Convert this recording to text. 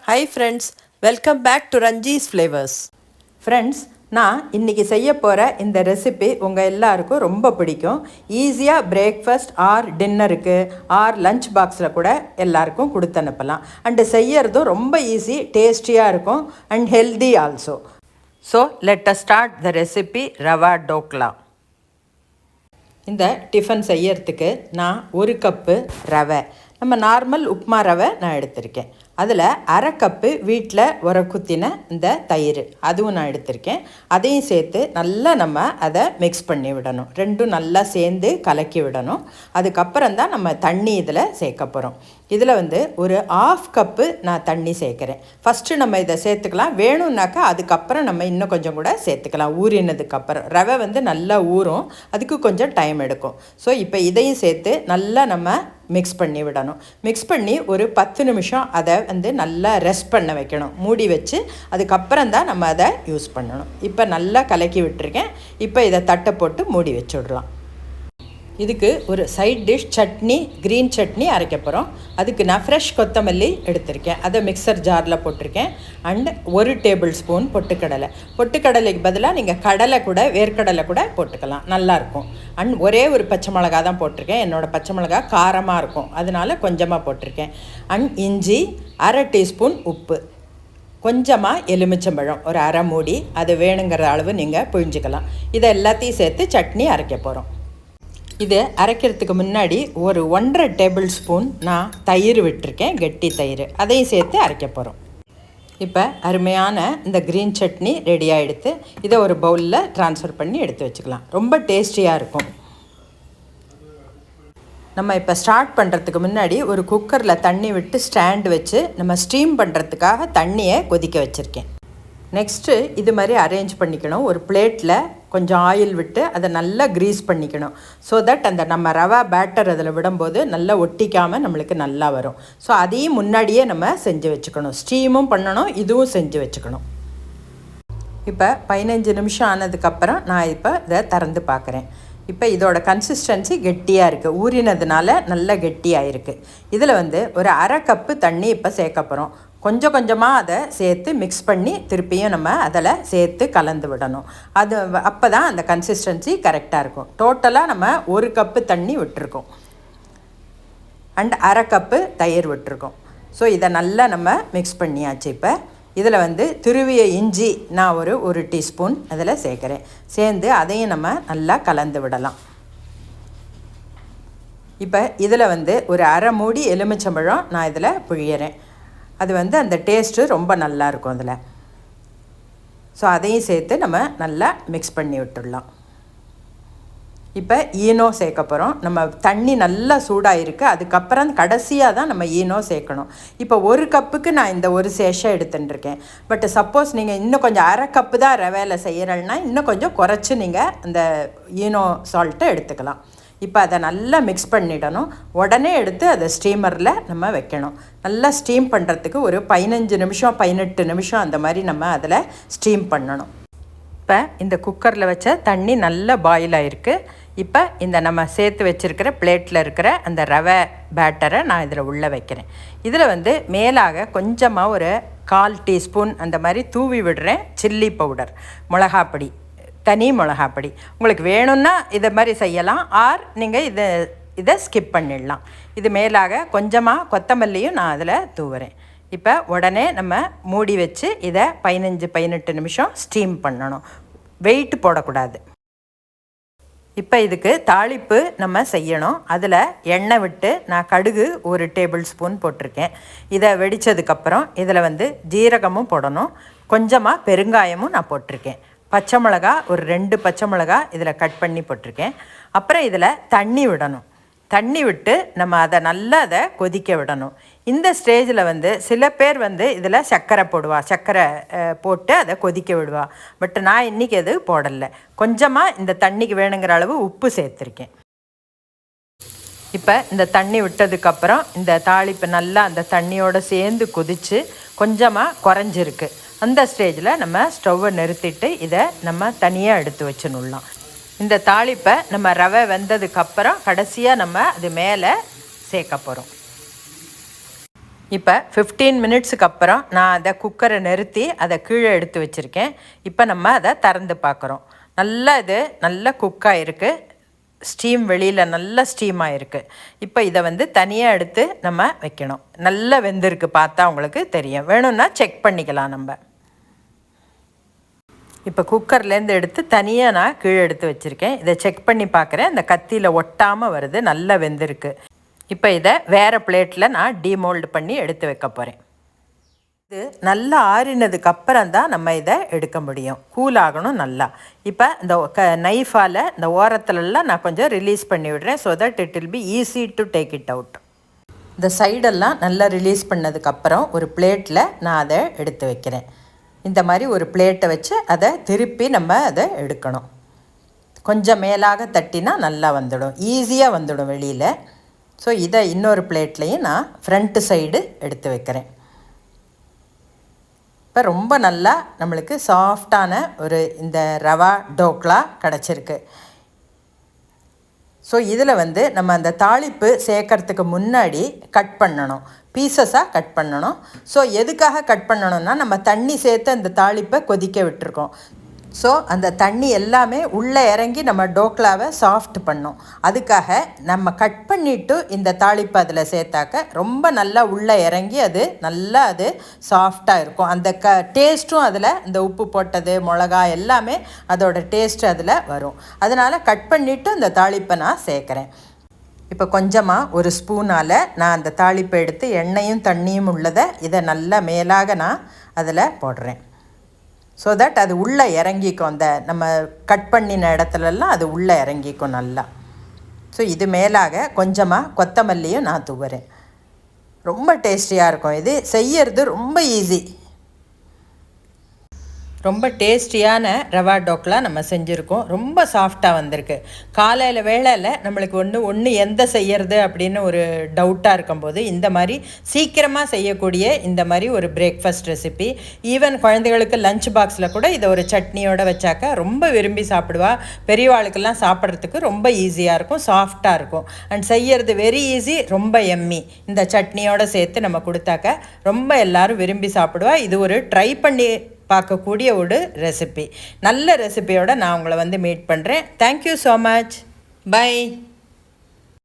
Hi friends, welcome back to Ranji's flavours. Friends, நான் இன்றைக்கி செய்ய போகிற இந்த ரெசிபி உங்கள் எல்லாருக்கும் ரொம்ப பிடிக்கும். ஈஸியாக பிரேக்ஃபாஸ்ட் ஆர் டின்னருக்கு ஆர் லஞ்ச் பாக்ஸில் கூட எல்லாருக்கும் கொடுத்து அனுப்பலாம். அண்டு செய்யறதும் ரொம்ப ஈஸி, டேஸ்டியாக இருக்கும் and healthy also. So let us start the recipe rava dhokla. இந்த டிஃபன் செய்யறதுக்கு நான் 1 கப்பு ரவை, நம்ம நார்மல் உப்புமா ரவை நான் எடுத்திருக்கேன். அதில் 1/2 கப்பு வீட்டில் உரக்குத்தின இந்த தயிர், அதுவும் நான் எடுத்திருக்கேன். அதையும் சேர்த்து நல்லா நம்ம அதை மிக்ஸ் பண்ணி விடணும். ரெண்டும் நல்லா சேர்ந்து கலக்கி விடணும். அதுக்கப்புறம் தான் நம்ம தண்ணி இதில் சேர்க்க போகிறோம். இதில் ஒரு 1/2 கப்பு நான் தண்ணி சேர்க்குறேன். ஃபஸ்ட்டு நம்ம இதை சேர்த்துக்கலாம். வேணும்னாக்கா அதுக்கப்புறம் நம்ம இன்னும் கொஞ்சம் கூட சேர்த்துக்கலாம். ஊறினதுக்கப்புறம் ரவை நல்லா ஊறும், அதுக்கு கொஞ்சம் டைம் எடுக்கும். ஸோ இப்போ இதையும் சேர்த்து நல்லா நம்ம மிக்ஸ் பண்ணி விடணும். மிக்ஸ் பண்ணி ஒரு 10 நிமிஷம் அதை நல்லா ரெஸ்ட் பண்ண வைக்கணும். மூடி வச்சு அதுக்கப்புறம் தான் நம்ம அதை யூஸ் பண்ணணும். இப்போ நல்லா கலக்கி விட்டுருக்கேன். இப்போ இதை தட்டை போட்டு மூடி வச்சு விடலாம். இதுக்கு ஒரு side dish chutney, green chutney அரைக்க போகிறோம். அதுக்கு நான் ஃப்ரெஷ் கொத்தமல்லி எடுத்திருக்கேன். அதை மிக்சர் ஜாரில் போட்டிருக்கேன். அண்ட் 1 டேபிள் ஸ்பூன் பொட்டுக்கடலை. பொட்டுக்கடலைக்கு பதிலாக நீங்கள் கடலை கூட, வேர்க்கடலை கூட போட்டுக்கலாம், நல்லாயிருக்கும். அண்ட் ஒரே ஒரு பச்சை மிளகா தான் போட்டிருக்கேன். என்னோடய பச்சை மிளகா காரமாக இருக்கும், அதனால் கொஞ்சமாக போட்டிருக்கேன். அண்ட் இஞ்சி, 1/2 டீஸ்பூன் உப்பு, கொஞ்சமாக எலுமிச்சம்பழம், ஒரு 1/2 மூடி, அது வேணுங்கிற அளவு நீங்கள் புழிஞ்சிக்கலாம். இதை எல்லாத்தையும் சேர்த்து சட்னி அரைக்க போகிறோம். இதை அரைக்கிறதுக்கு முன்னாடி ஒரு 1/2 டேபிள் ஸ்பூன் நான் தயிர் விட்டுருக்கேன், கெட்டி தயிர், அதையும் சேர்த்து அரைக்க போகிறோம். இப்போ அருமையான இந்த க்ரீன் சட்னி ரெடி ஆகிடுத்து. இதை ஒரு பவுலில் ட்ரான்ஸ்ஃபர் பண்ணி எடுத்து வச்சுக்கலாம். ரொம்ப டேஸ்டியாக இருக்கும். நம்ம இப்போ ஸ்டார்ட் பண்ணுறதுக்கு முன்னாடி ஒரு குக்கரில் தண்ணி விட்டு ஸ்டாண்ட் வச்சு நம்ம ஸ்டீம் பண்ணுறதுக்காக தண்ணியை கொதிக்க வச்சுருக்கேன். நெக்ஸ்ட்டு இது மாதிரி அரேஞ்ச் பண்ணிக்கணும். ஒரு பிளேட்டில் கொஞ்சம் ஆயில் விட்டு அதை நல்லா க்ரீஸ் பண்ணிக்கணும். ஸோ தட் அந்த நம்ம ரவா பேட்டர் அதில் விடும்போது நல்லா ஒட்டிக்காமல் நம்மளுக்கு நல்லா வரும். ஸோ அதையும் முன்னாடியே நம்ம செஞ்சு வச்சுக்கணும். ஸ்டீமும் பண்ணணும், இதுவும் செஞ்சு வச்சுக்கணும். இப்போ 15 நிமிஷம் ஆனதுக்கப்புறம் நான் இப்போ இதை திறந்து பார்க்குறேன். இப்போ இதோட கன்சிஸ்டன்சி கெட்டியாக இருக்குது, ஊறினதுனால நல்லா கெட்டியாக இருக்குது. இதில் ஒரு 1/2 கப்பு தண்ணி இப்போ சேர்க்க போகிறோம். கொஞ்சம் கொஞ்சமாக அதை சேர்த்து மிக்ஸ் பண்ணி திருப்பியும் நம்ம அதில் சேர்த்து கலந்து விடணும். அது அப்போ தான் அந்த கன்சிஸ்டன்சி கரெக்டாக இருக்கும். டோட்டலாக நம்ம 1 கப்பு தண்ணி விட்டுருக்கோம் அண்ட் 1/2 கப்பு தயிர் விட்டுருக்கோம். ஸோ இதை நல்லா நம்ம மிக்ஸ் பண்ணியாச்சு. இப்போ இதில் துருவிய இஞ்சி நான் ஒரு டீஸ்பூன் அதில் சேர்க்குறேன். சேர்ந்து அதையும் நம்ம நல்லா கலந்து விடலாம். இப்போ இதில் ஒரு 1/2 மூடி எலுமிச்சம்பழம் நான் இதில் புழியறேன். அது அந்த டேஸ்ட்டு ரொம்ப நல்லாயிருக்கும் அதில். ஸோ அதையும் சேர்த்து நம்ம நல்லா மிக்ஸ் பண்ணி விட்டுடலாம். இப்போ ஈனோ சேர்க்க போகிறோம். நம்ம தண்ணி நல்லா சூடாக இருக்குது, அதுக்கப்புறம் கடைசியாக தான் நம்ம ஈனோ சேர்க்கணும். இப்போ 1 கப்புக்கு நான் இந்த ஒரு சேஷம் எடுத்துட்டுருக்கேன். பட் சப்போஸ் நீங்கள் இன்னும் கொஞ்சம் 1/2 கப்பு தான் ரவையில் செய்கிறேன்னா இன்னும் கொஞ்சம் குறைச்சி நீங்கள் அந்த ஈனோ சால்ட்டை எடுத்துக்கலாம். இப்போ அதை நல்லா மிக்ஸ் பண்ணிடணும். உடனே எடுத்து அதை ஸ்டீமரில் நம்ம வைக்கணும். நல்லா ஸ்டீம் பண்ணுறதுக்கு ஒரு 15 நிமிஷம் 18 நிமிஷம் அந்த மாதிரி நம்ம அதில் ஸ்டீம் பண்ணணும். இப்போ இந்த குக்கரில் வச்ச தண்ணி நல்லா பாயில் ஆகிருக்கு. இப்போ இந்த நம்ம சேர்த்து வச்சுருக்கிற பிளேட்டில் இருக்கிற அந்த ரவை பேட்டரை நான் இதில் உள்ளே வைக்கிறேன். இதில் மேலாக கொஞ்சமாக ஒரு 1/4 டீஸ்பூன் அந்த மாதிரி தூவி விடுறேன் சில்லி பவுடர், மிளகாப்பொடி, தனி மிளகாப்பொடி. உங்களுக்கு வேணும்னா இதை மாதிரி செய்யலாம், ஆர் நீங்கள் இதை ஸ்கிப் பண்ணிடலாம். இது மேலாக கொஞ்சமாக கொத்தமல்லியும் நான் அதில் தூவுறேன். இப்போ உடனே நம்ம மூடி வச்சு இதை 15-18 நிமிஷம் ஸ்டீம் பண்ணணும். வெயிட் போடக்கூடாது. இப்போ இதுக்கு தாளிப்பு நம்ம செய்யணும். அதில் எண்ணெய் விட்டு நான் கடுகு 1 டேபிள் ஸ்பூன் போட்டிருக்கேன். இதை வெடித்ததுக்கப்புறம் இதில் ஜீரகமும் போடணும், கொஞ்சமாக பெருங்காயமும் நான் போட்டிருக்கேன். பச்சை மிளகா ஒரு 2 பச்சை மிளகா இதில் கட் பண்ணி போட்டிருக்கேன். அப்புறம் இதில் தண்ணி விடணும். தண்ணி விட்டு நம்ம அதை நல்லா கொதிக்க விடணும். இந்த ஸ்டேஜில் சில பேர் இதில் சர்க்கரை போடுவா, சர்க்கரை போட்டு அதை கொதிக்க விடுவா. பட் நான் இன்றைக்கி அது போடலை. கொஞ்சமாக இந்த தண்ணிக்கு வேணுங்கிற அளவு உப்பு சேர்த்துருக்கேன். இப்போ இந்த தண்ணி விட்டதுக்கப்புறம் இந்த தாளிப்பு நல்லா அந்த தண்ணியோடு சேர்ந்து கொதித்து கொஞ்சமாக குறைஞ்சிருக்கு. அந்த ஸ்டேஜில் நம்ம ஸ்டவ்வை நிறுத்திட்டு இதை நம்ம தனியாக எடுத்து வச்சுடலாம். இந்த தாளிப்பை நம்ம ரவை வெந்ததுக்கப்புறம் கடைசியாக நம்ம அது மேலே சேர்க்க போகிறோம். இப்போ 15 மினிட்ஸுக்கு அப்புறம் நான் அதை குக்கரை நிறுத்தி அதை கீழே எடுத்து வச்சுருக்கேன். இப்போ நம்ம அதை திறந்து பார்க்குறோம். இது நல்லா குக்காக இருக்குது. ஸ்டீம் வெளியில் நல்ல ஸ்டீமாக இருக்குது. இப்போ இதை வந்து தனியாக எடுத்து நம்ம வைக்கணும். நல்லா வெந்திருக்கு, பார்த்தா உங்களுக்கு தெரியும். வேணும்னா செக் பண்ணிக்கலாம் நம்ம. இப்போ குக்கர்லேருந்து எடுத்து தனியாக நான் கீழே எடுத்து வச்சுருக்கேன். இதை செக் பண்ணி பார்க்குறேன். அந்த கத்தியில் ஒட்டாமல் வருது, நல்லா வெந்திருக்கு. இப்போ இதை வேறு பிளேட்டில் நான் டீமோல்டு பண்ணி எடுத்து வைக்க போகிறேன். இது நல்லா ஆறினதுக்கு அப்புறம் தான் நம்ம இதை எடுக்க முடியும். கூல் ஆகணும் நல்லா. இப்போ இந்த நைஃபால் இந்த ஓரத்துலலாம் நான் கொஞ்சம் ரிலீஸ் பண்ணி விடுறேன். So that it will be easy to take it out. இந்த சைடெல்லாம் நல்லா ரிலீஸ் பண்ணதுக்கப்புறம் ஒரு பிளேட்டில் நான் அதை எடுத்து வைக்கிறேன். இந்த மாதிரி ஒரு பிளேட்டை வச்சு அதை திருப்பி நம்ம அதை எடுக்கணும். கொஞ்சம் மேலாக தட்டினா நல்லா வந்துடும், ஈஸியாக வந்துடும் வெளியில். ஸோ இதை இன்னொரு பிளேட்லேயும் நான் ஃப்ரண்ட்டு சைடு எடுத்து வைக்கிறேன். இப்போ ரொம்ப நல்லா நம்மளுக்கு சாஃப்டான ஒரு இந்த ரவா டோக்லா கிடச்சிருக்கு. ஸோ இதில் வந்து நம்ம அந்த தாளிப்பு சேர்க்கறதுக்கு முன்னாடி கட் பண்ணணும், பீசஸாக கட் பண்ணணும். ஸோ எதுக்காக கட் பண்ணணும்னா, நம்ம தண்ணி சேர்த்து அந்த தாளிப்பை கொதிக்க விட்டுருக்கோம். ஸோ அந்த தண்ணி எல்லாமே உள்ளே இறங்கி நம்ம டோக்லாவை சாஃப்ட் பண்ணும். அதுக்காக நம்ம கட் பண்ணிவிட்டு இந்த தாளிப்பு அதில் சேர்த்தாக்க ரொம்ப நல்லா உள்ளே இறங்கி அது சாஃப்டாக இருக்கும். அந்த டேஸ்ட்டும் அதில் இந்த உப்பு போட்டது, மிளகா எல்லாமே அதோட டேஸ்ட் அதில் வரும். அதனால் கட் பண்ணிவிட்டு இந்த தாளிப்பை நான் சேர்க்குறேன். இப்போ கொஞ்சமாக ஒரு ஸ்பூனால் நான் அந்த தாளிப்பை எடுத்து எண்ணெயும் தண்ணியும் உள்ளதை இதை நல்லா மேலாக நான் அதில் போடுறேன். ஸோ தட் அது உள்ளே இறங்கிக்கும். அந்த நம்ம கட் பண்ணின இடத்துலலாம் அது உள்ளே இறங்கிக்கும் நல்லா. ஸோ இது மேலாக கொஞ்சமாக கொத்தமல்லியும் நான் தூவுறேன். ரொம்ப டேஸ்டியாக இருக்கும். இது செய்யறது ரொம்ப ஈஸி. ரொம்ப டேஸ்டியான ரவா டோக்லா நம்ம செஞ்சுருக்கோம். ரொம்ப சாஃப்டாக வந்திருக்கு. காலையில் வேளையில் நம்மளுக்கு ஒன்று எந்த செய்யறது அப்படின்னு ஒரு டவுட்டாக இருக்கும்போது இந்த மாதிரி சீக்கிரமாக செய்யக்கூடிய இந்த மாதிரி ஒரு பிரேக்ஃபாஸ்ட் ரெசிபி, ஈவன் குழந்தைகளுக்கு லஞ்ச் பாக்ஸில் கூட இதை ஒரு சட்னியோடு வச்சாக்க ரொம்ப விரும்பி சாப்பிடுவா. பெரியவாளுக்கெல்லாம் சாப்பிட்றதுக்கு ரொம்ப ஈஸியாக இருக்கும், சாஃப்டாக இருக்கும். அண்ட் செய்யறது வெரி ஈஸி, ரொம்ப எம்மி. இந்த சட்னியோடு சேர்த்து நம்ம கொடுத்தாக்க ரொம்ப எல்லோரும் விரும்பி சாப்பிடுவா. இது ஒரு ட்ரை பண்ணி பார்க்கக்கூடிய ஒரு ரெசிபி. நல்ல ரெசிபியோடு நான் உங்களை வந்து மீட் பண்ணுறேன். Thank you so much. பை.